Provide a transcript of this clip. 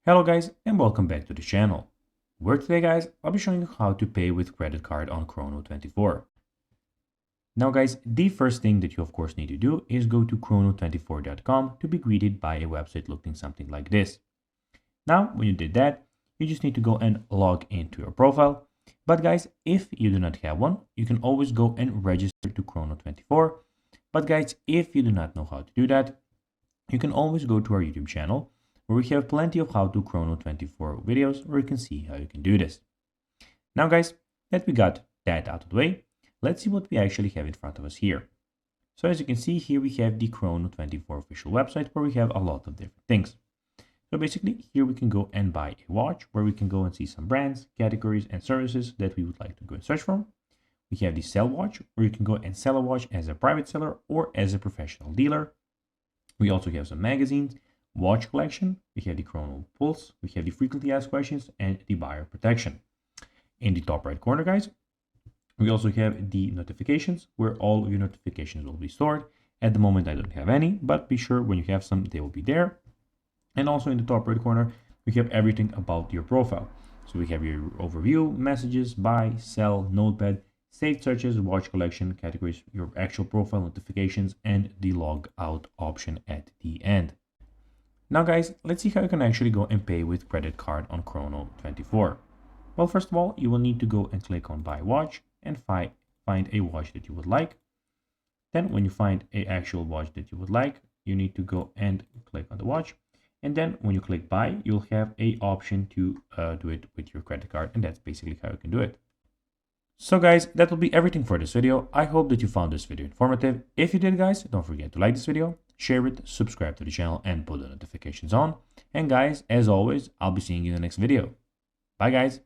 Hello guys and welcome back to the channel, where today guys I'll be showing you how to pay with credit card on Chrono24. Now guys, the first thing that you of course need to do is go to chrono24.com to be greeted by a website looking something like this. Now when you did that, you just need to go and log into your profile. But guys, if you do not have one, you can always go and register to Chrono24. But guys, if you do not know how to do that, you can always go to our YouTube channel, where we have plenty of how to Chrono24 videos where you can see how you can do this. Now guys, that we got that out of the way, let's see what we actually have in front of us here. So as you can see here, we have the Chrono24 official website where we have a lot of different things. So basically here we can go and buy a watch, where we can go and see some brands, categories and services that we would like to go and search from. We have the sell watch, where you can go and sell a watch as a private seller or as a professional dealer. We also have some magazines, watch collection, we have the Chrono Pulse, we have the frequently asked questions and the buyer protection. In the top right corner guys, we also have the notifications, where all of your notifications will be stored. At the moment I don't have any, but be sure when you have some they will be there. And also in the top right corner we have everything about your profile. So we have your overview, messages, buy, sell, notepad, saved searches, watch collection, categories, your actual profile, notifications, and the log out option at the end. Now guys, let's see how you can actually go and pay with credit card on Chrono24. Well, first of all, you will need to go and click on buy watch and find a watch that you would like. Then when you find a actual watch that you would like, you need to go and click on the watch. And then when you click buy, you'll have a option to do it with your credit card. And that's basically how you can do it. So guys, that will be everything for this video. I hope that you found this video informative. If you did guys, don't forget to like this video, share it, subscribe to the channel and put the notifications on. And guys, as always, I'll be seeing you in the next video. Bye guys.